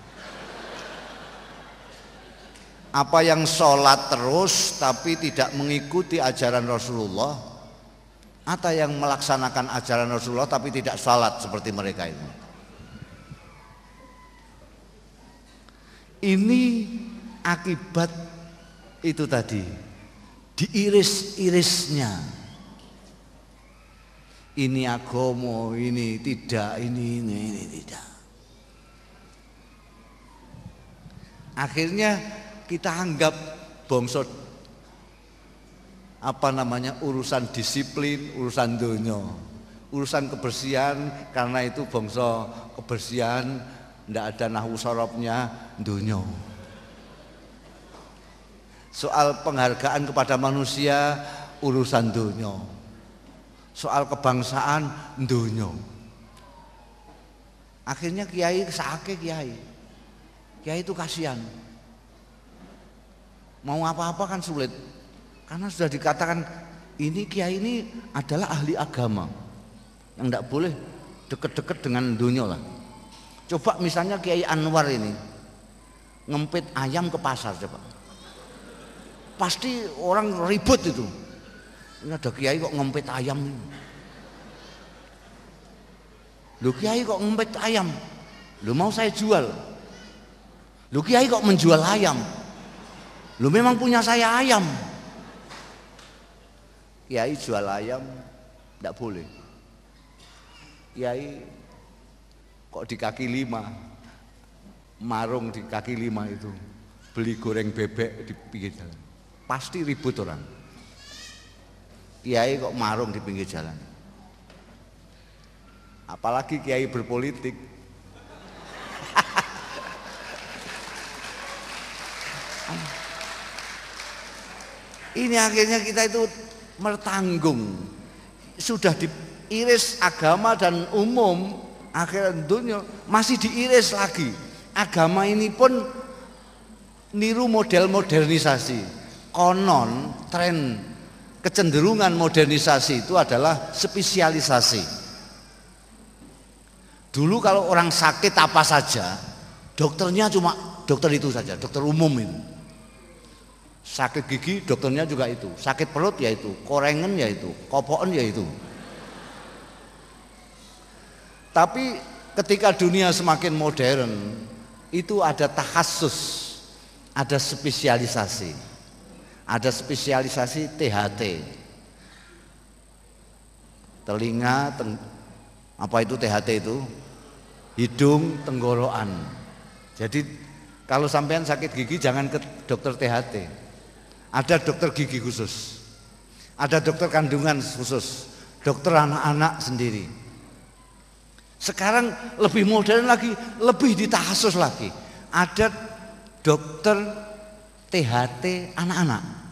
Apa yang sholat terus tapi tidak mengikuti ajaran Rasulullah, atau yang melaksanakan ajaran Rasulullah tapi tidak sholat seperti mereka itu? Ini akibat itu tadi, diiris-irisnya. Ini agomo, ini tidak, ini tidak. Akhirnya kita anggap bangsa urusan disiplin, urusan donya, urusan kebersihan, karena itu bangsa kebersihan, ndak ada nahwu sorobnya donya. Soal penghargaan kepada manusia urusan donya, soal kebangsaan donya. Akhirnya kiai sakake kiai itu kasihan. Mau apa-apa kan sulit, karena sudah dikatakan ini kiai ini adalah ahli agama yang tidak boleh deket-deket dengan dunia lah. Coba misalnya Kiai Anwar ini ngempit ayam ke pasar, coba pasti orang ribut itu. Ini ada kiai kok ngempit ayam ini. Loh, kiai kok ngempit ayam, loh mau saya jual. Loh, kiai kok menjual ayam, lu memang punya saya ayam. Kiai jual ayam tidak boleh. Kiai kok di kaki 5, marung di kaki 5 itu beli goreng bebek di pinggir jalan, pasti ribut orang. Kiai kok marung di pinggir jalan, apalagi kiai berpolitik. Ini akhirnya kita itu bertanggung, sudah diiris agama dan umum, akhirnya dunia masih diiris lagi. Agama ini pun niru model modernisasi. Konon tren kecenderungan modernisasi itu adalah spesialisasi. Dulu kalau orang sakit apa saja, dokternya cuma dokter itu saja, dokter umum itu. Sakit gigi dokternya juga itu, sakit perut ya itu, korengan ya itu, kopoken ya itu. Tapi ketika dunia semakin modern, itu ada takhasus, ada spesialisasi. Ada spesialisasi THT. Telinga, apa itu THT itu? Hidung, tenggorokan. Jadi kalau sampean sakit gigi jangan ke dokter THT. Ada dokter gigi khusus, ada dokter kandungan khusus, dokter anak-anak sendiri. Sekarang lebih modern lagi, lebih ditakhasus lagi. Ada dokter THT anak-anak.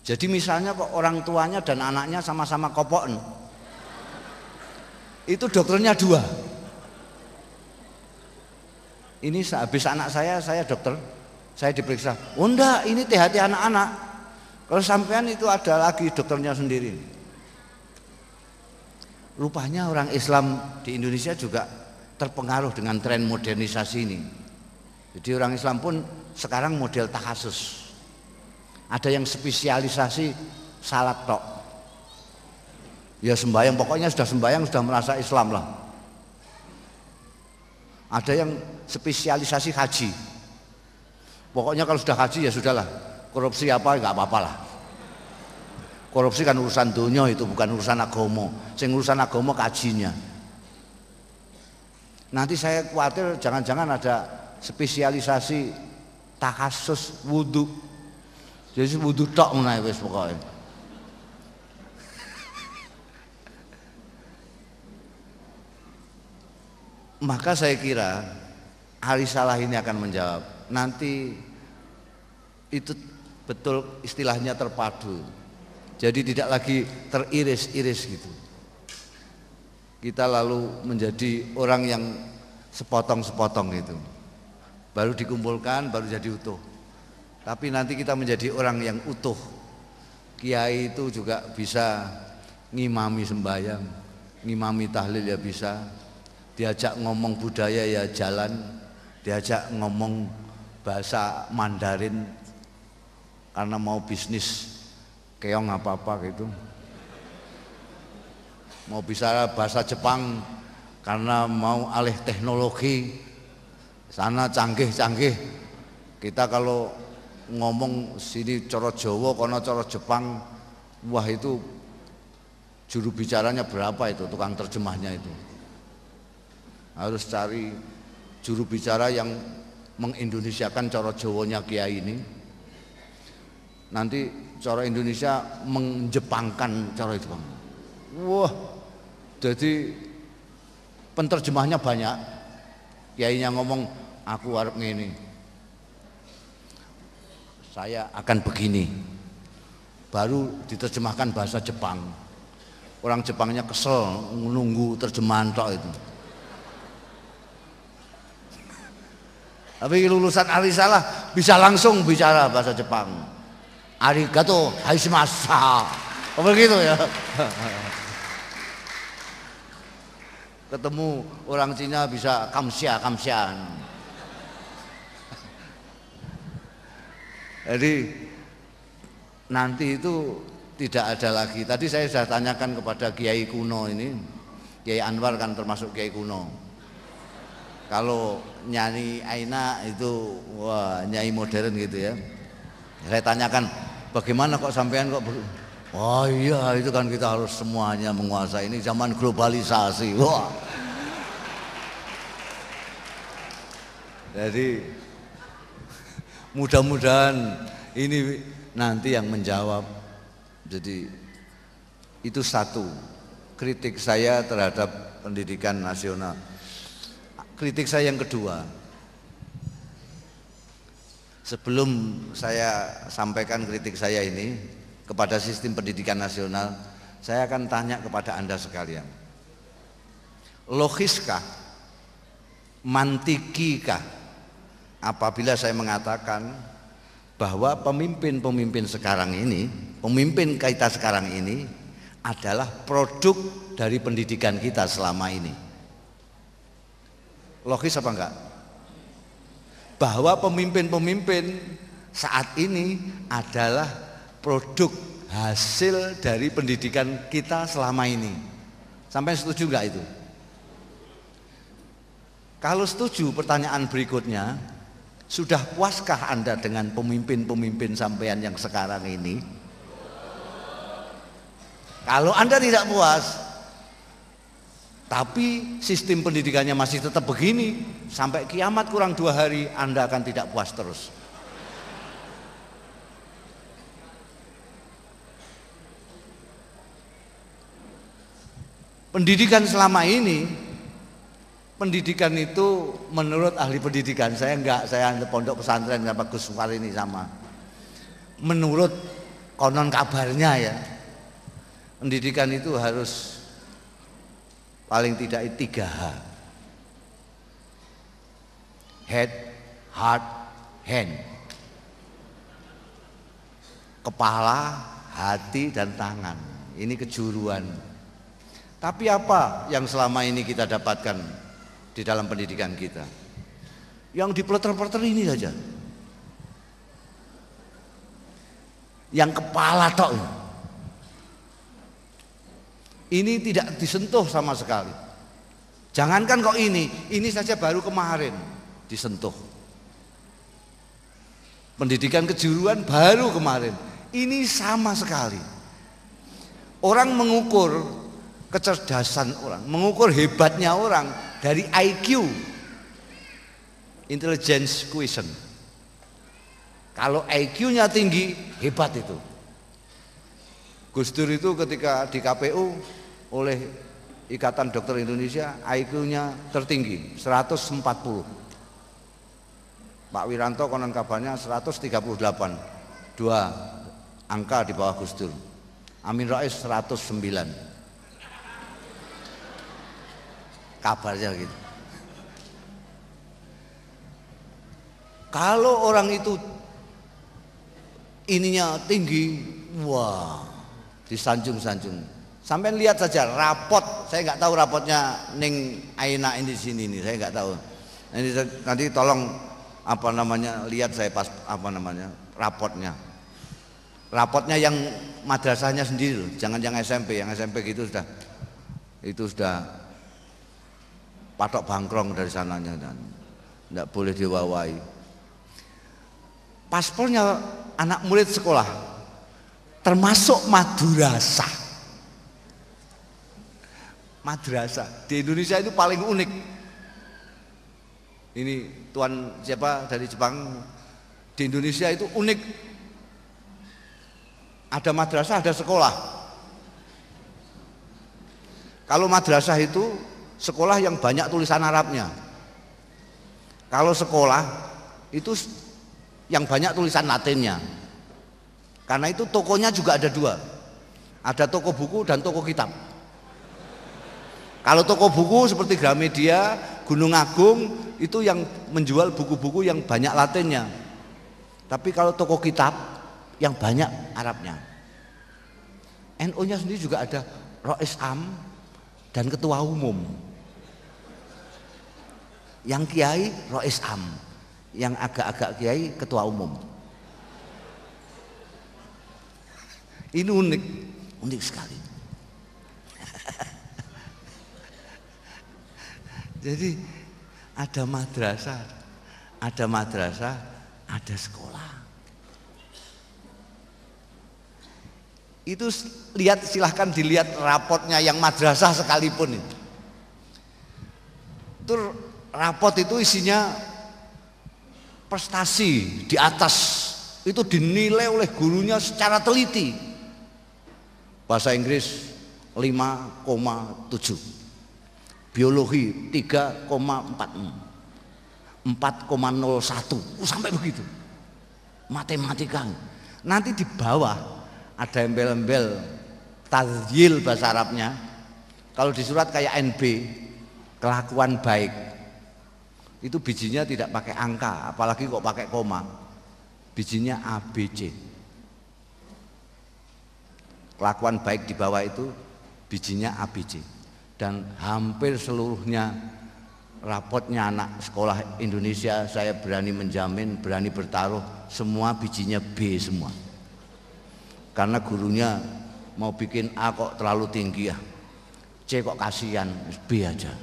Jadi misalnya kok orang tuanya dan anaknya sama-sama kopoken, itu dokternya 2. Ini sehabis anak saya dokter, saya diperiksa, oh enggak, ini THT anak-anak. Kalau sampean itu ada lagi dokternya sendiri. Rupanya orang Islam di Indonesia juga terpengaruh dengan tren modernisasi ini. Jadi orang Islam pun sekarang model takhasus. Ada yang spesialisasi salat tok. Ya sembahyang, pokoknya sudah sembahyang sudah merasa Islam lah. Ada yang spesialisasi haji. Pokoknya kalau sudah haji ya sudahlah, korupsi apa nggak apa-apa lah. Korupsi kan urusan dunia, itu bukan urusan agama. Sing urusan agama kajinya. Nanti saya khawatir jangan-jangan ada spesialisasi takhasus wudu. Jadi wudu tok menawa wis pokoke. Maka saya kira hari salah ini akan menjawab. Nanti itu betul istilahnya terpadu. Jadi tidak lagi teriris-iris gitu. Kita lalu menjadi orang yang sepotong-sepotong gitu. Baru dikumpulkan, baru jadi utuh. Tapi nanti kita menjadi orang yang utuh. Kiai itu juga bisa ngimami sembahyang, ngimami tahlil ya bisa. Diajak ngomong budaya ya jalan, diajak ngomong bahasa Mandarin karena mau bisnis keong apa-apa gitu. Mau bicara bahasa Jepang karena mau alih teknologi, sana canggih-canggih. Kita kalau ngomong sini coro Jawa, kono coro Jepang, wah itu juru bicaranya berapa itu, tukang terjemahnya itu. Harus cari juru bicara yang mengindonesiakan coro Jawanya kiai ini. Nanti coro Indonesia menjepangkan coro Jepang. Wah, jadi penterjemahnya banyak. Kiainya ngomong, aku harap ngene, saya akan begini. Baru diterjemahkan bahasa Jepang. Orang Jepangnya kesel menunggu terjemahan tok itu. Tapi lulusan Arisalah bisa langsung bicara bahasa Jepang. Arigato haishimashita. Begitu ya. Ketemu orang Cina bisa kamsia. Jadi nanti itu tidak ada lagi. Tadi saya sudah tanyakan kepada Kiai kuno ini, Kiai Anwar kan termasuk Kiai kuno. Kalau nyanyi Aina itu wah nyanyi modern gitu ya. Saya tanyakan bagaimana kok sampean kok oh iya itu kan kita harus semuanya menguasai, ini zaman globalisasi. Wah. Jadi mudah-mudahan ini nanti yang menjawab. Jadi itu satu kritik saya terhadap pendidikan nasional. Kritik saya yang kedua, sebelum saya sampaikan kritik saya ini kepada sistem pendidikan nasional, saya akan tanya kepada Anda sekalian, logiskah, mantikikah apabila saya mengatakan bahwa pemimpin-pemimpin sekarang ini, pemimpin kita sekarang ini adalah produk dari pendidikan kita selama ini? Logis apa enggak? Bahwa pemimpin-pemimpin saat ini adalah produk hasil dari pendidikan kita selama ini. Sampai setuju nggak itu? Kalau setuju, pertanyaan berikutnya, sudah puaskah Anda dengan pemimpin-pemimpin sampean yang sekarang ini? Kalau Anda tidak puas, tapi sistem pendidikannya masih tetap begini, sampai kiamat kurang 2 hari Anda akan tidak puas terus. Pendidikan selama ini, pendidikan itu menurut ahli pendidikan, saya pondok pesantren sama Gus Sufar ini sama. Menurut konon kabarnya ya, pendidikan itu harus paling tidak 3H. Head, heart, hand. Kepala, hati, dan tangan. Ini kejuruan. Tapi apa yang selama ini kita dapatkan di dalam pendidikan kita? Yang dipeleter-peleter ini saja. Yang kepala tok. Ini tidak disentuh sama sekali. Jangankan kok ini saja baru kemarin disentuh. Pendidikan kejuruan baru kemarin. Ini sama sekali. Orang mengukur kecerdasan orang, mengukur hebatnya orang dari IQ, intelligence quotient. Kalau IQ-nya tinggi, hebat itu. Gus Dur itu ketika di KPU oleh Ikatan Dokter Indonesia, IQ-nya tertinggi 140. Pak Wiranto konon kabarnya 138, 2 angka di bawah Gus Dur. Amin Rais 109. Kabarnya gitu. Kalau orang itu ininya tinggi, wah, disanjung-sanjung. Sampai lihat saja rapot, saya nggak tahu rapotnya Ning Aina ini di sini nih, saya nggak tahu. Ini nanti tolong lihat saya pas rapotnya. Rapotnya yang madrasahnya sendiri loh, jangan yang SMP gitu sudah patok bangkrong dari sananya dan tidak boleh diwawai. Paspornya anak murid sekolah termasuk madrasah. Madrasah di Indonesia itu paling unik. Ini tuan siapa dari Jepang, di Indonesia itu unik. Ada madrasah, ada sekolah. Kalau madrasah itu sekolah yang banyak tulisan Arabnya. Kalau sekolah itu yang banyak tulisan Latinnya. Karena itu tokonya juga ada 2. Ada toko buku dan toko kitab. Kalau toko buku seperti Gramedia, Gunung Agung itu yang menjual buku-buku yang banyak Latinnya. Tapi kalau toko kitab yang banyak Arabnya. NU-nya sendiri juga ada Rois Am dan ketua umum. Yang kiai Rois Am, yang agak-agak kiai ketua umum. Ini unik sekali. Jadi ada madrasah, ada sekolah. Itu silahkan dilihat rapotnya yang madrasah sekalipun itu. Rapot itu isinya prestasi di atas, itu dinilai oleh gurunya secara teliti. Bahasa Inggris 5,7, biologi 3,46, 4,01, sampai begitu. Matematika. Nanti di bawah ada embel-embel tazyil bahasa Arabnya. Kalau di surat kayak NB, kelakuan baik. Itu bijinya tidak pakai angka, apalagi kok pakai koma. Bijinya ABC. Kelakuan baik di bawah itu bijinya ABC. Dan hampir seluruhnya rapotnya anak sekolah Indonesia, saya berani menjamin, berani bertaruh, semua bijinya B semua. Karena gurunya mau bikin A kok terlalu tinggi ya, C kok kasihan, B aja.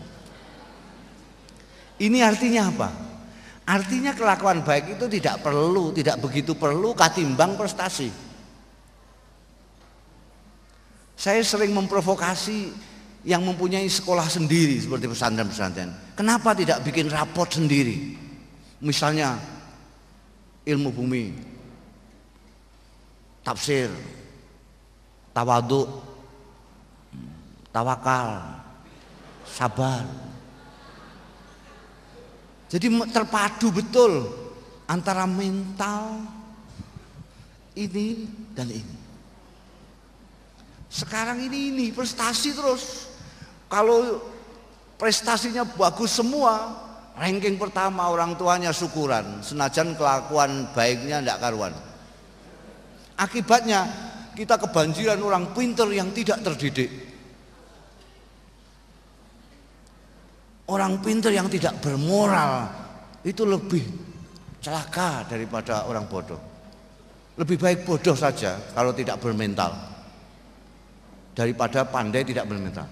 Ini artinya apa? Artinya kelakuan baik itu tidak begitu perlu katimbang prestasi. Saya sering memprovokasi yang mempunyai sekolah sendiri seperti pesantren-pesantren. Kenapa tidak bikin rapot sendiri? Misalnya ilmu bumi, tafsir, tawadhu, tawakal, sabar. Jadi terpadu betul antara mental ini dan ini. Sekarang ini prestasi terus. Kalau prestasinya bagus semua, ranking pertama, orang tuanya syukuran, senajan kelakuan baiknya tidak karuan. Akibatnya kita kebanjiran orang pintar yang tidak terdidik, orang pintar yang tidak bermoral. Itu lebih celaka daripada orang bodoh. Lebih baik bodoh saja kalau tidak bermental daripada pandai tidak bermental.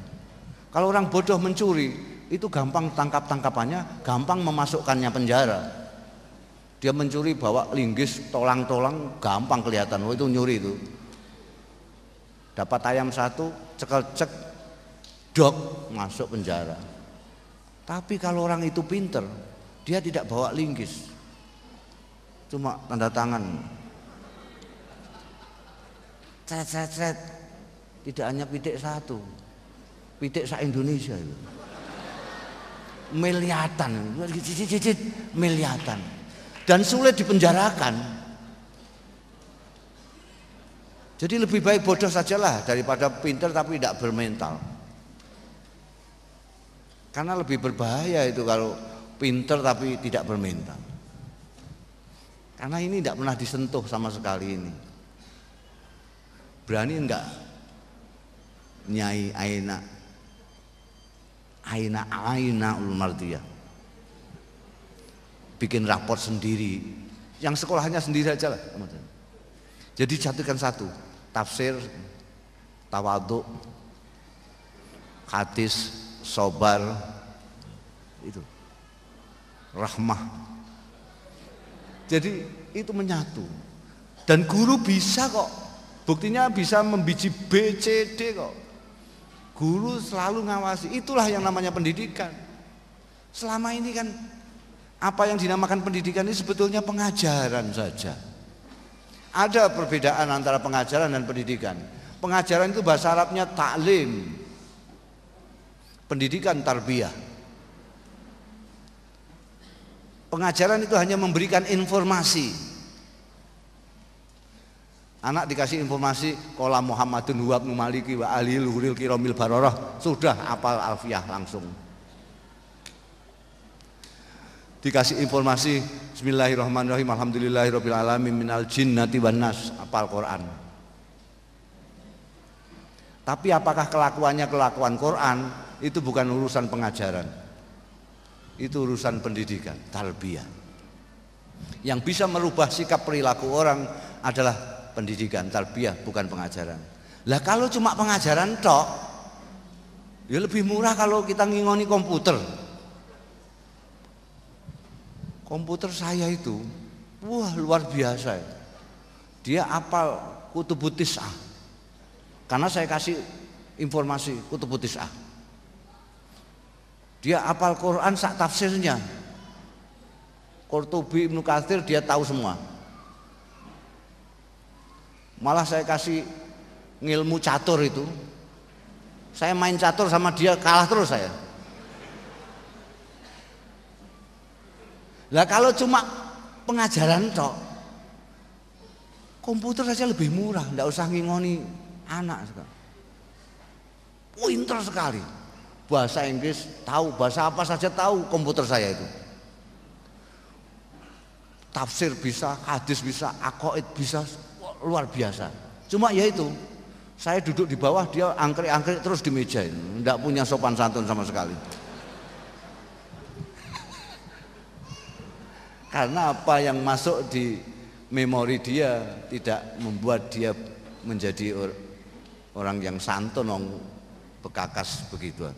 Kalau orang bodoh mencuri, itu gampang tangkap-tangkapannya, gampang memasukkannya penjara. Dia mencuri bawa linggis, tolang-tolang, gampang kelihatan, oh itu nyuri itu. Dapat ayam satu, cekel-cek, dok, masuk penjara. Tapi kalau orang itu pinter, dia tidak bawa linggis, cuma tanda tangan. Cet-cet-cet, tidak hanya pitik satu, pitik se-Indonesia itu. Miliatan, miliatan, dan sulit dipenjarakan. Jadi lebih baik bodoh sajalah daripada pintar tapi tidak bermental. Karena lebih berbahaya itu kalau pintar tapi tidak bermental. Karena ini tidak pernah disentuh sama sekali ini. Berani enggak Nyai Aina Ulmardiyah bikin raport sendiri, yang sekolahnya sendiri aja lah. Jadi jatuhkan satu, tafsir, tawadhu, hadis, sobar, itu rahmah. Jadi itu menyatu. Dan guru bisa kok, buktinya bisa membiji B, C, D kok. Guru selalu ngawasi, itulah yang namanya pendidikan. Selama ini kan apa yang dinamakan pendidikan ini sebetulnya pengajaran saja. Ada perbedaan antara pengajaran dan pendidikan. Pengajaran itu bahasa Arabnya ta'lim, pendidikan tarbiyah. Pengajaran itu hanya memberikan informasi. Anak dikasih informasi qala Muhammadun huwa ibnu Maliki wa ali luhuril kiramil bararah, sudah hafal alfiyah langsung. Dikasih informasi bismillahirrahmanirrahim alhamdulillahirabbil alamin minal jinnati wan nas, hafal Quran. Tapi apakah kelakuannya kelakuan Quran? Itu bukan urusan pengajaran. Itu urusan pendidikan, tarbiyah. Yang bisa merubah sikap perilaku orang adalah pendidikan, tarbiyah, bukan pengajaran. Lah kalau cuma pengajaran tok, ya lebih murah kalau kita ngingoni komputer. Komputer saya itu, wah luar biasa. Dia hafal Kutubut Tis'ah. Karena saya kasih informasi Kutubut Tis'ah. Dia hafal Quran sak tafsirnya. Qurtubi, Ibnu Katsir dia tahu semua. Malah saya kasih ngilmu catur itu, saya main catur sama dia kalah terus saya. Lah kalau cuma pengajaran tok, komputer saja lebih murah, enggak usah ngingoni anak sekarang. Pinter sekali, bahasa Inggris tahu, bahasa apa saja tahu komputer saya itu. Tafsir bisa, hadis bisa, aqaid bisa, luar biasa. Cuma ya itu, saya duduk di bawah, dia angkrik-angkrik terus di meja ini, enggak punya sopan santun sama sekali. Karena apa yang masuk di memori dia tidak membuat dia menjadi orang yang santun, bekakas begitu.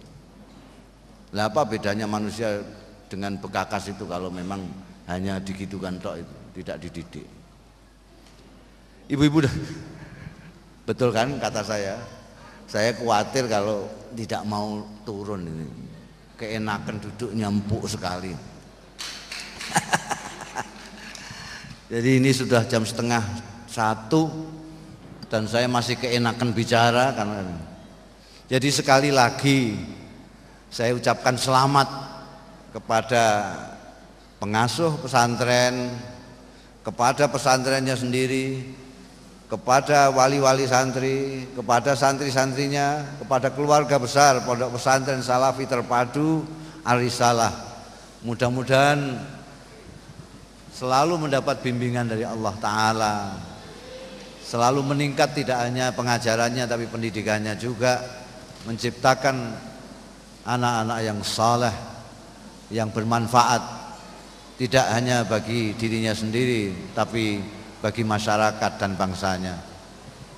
Lah apa bedanya manusia dengan bekakas itu kalau memang hanya digitukan tok, itu tidak dididik. Ibu-ibu betul kan kata saya? Saya khawatir kalau tidak mau turun ini. Keenakan duduknya empuk sekali. Jadi ini sudah jam 12:30 dan saya masih keenakan bicara karena. Jadi sekali lagi saya ucapkan selamat kepada pengasuh pesantren, kepada pesantrennya sendiri, kepada wali-wali santri, kepada santri-santrinya, kepada keluarga besar Pondok Pesantren Salafi Terpadu Ar-Risalah. Mudah-mudahan selalu mendapat bimbingan dari Allah Ta'ala, selalu meningkat tidak hanya pengajarannya tapi pendidikannya juga, menciptakan anak-anak yang saleh, yang bermanfaat tidak hanya bagi dirinya sendiri tapi bagi masyarakat dan bangsanya.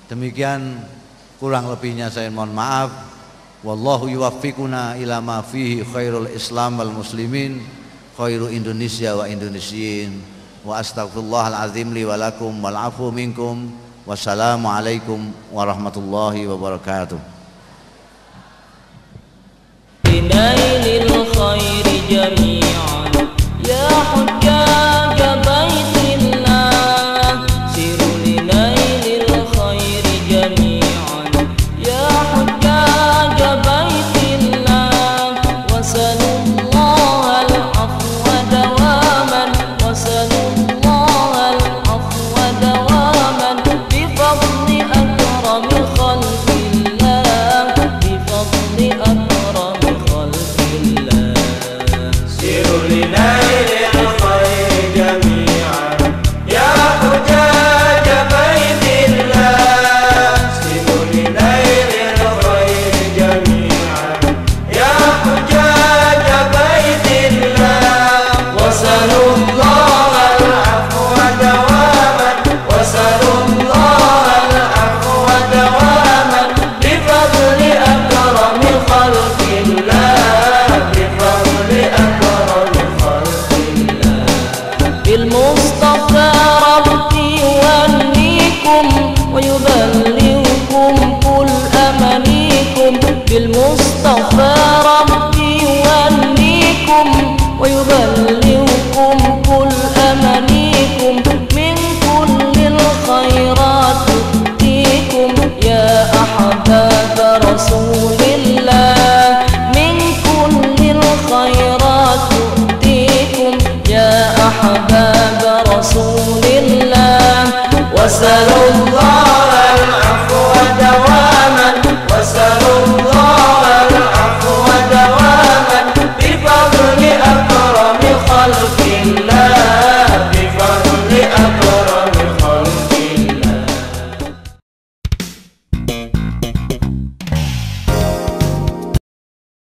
Demikian kurang lebihnya saya mohon maaf. Wallahu yuwaffiquna ila ma fihi khairul Islam wal muslimin, khairu Indonesia wa Indonesiin. Wa astaghfirullahal azim li wa lakum wal afu minkum. Wassalamualaikum warahmatullahi wabarakatuh. Binailil khairi jami'an ya hujjaj baitillah, siru linailil khairi jami'an ya hujjaj baitillah, wasallallahu al-afwa dawaman, wasallallahu al-afwa dawaman, bifadli akramil khalqillah, bifadli akramil khalqillah. Siru linailil khairi jami'an ya hujjaj baitillah, siru linailil khairi jami'an ya hujjaj baitillah, wasallallahu al-afwa dawaman, wasallallahu al-afwa dawaman, bifadli akramil khalqillah, bifadli akramil khalqillah. Bil Mustafa rabbi yuwannikum wa yuballighukum kull amanikum, bil Mustafa rabbi yuwannikum wa yuballighukum kull amanikum, min kullil khairat tu'tikum ya ahbab rasulillah, min kullil khairat tu'tikum ya ahbab rasulillah, wasallallahu al-afwa dawaman, wasallallahu al-afwa dawaman, bifadli akramil khalqillah,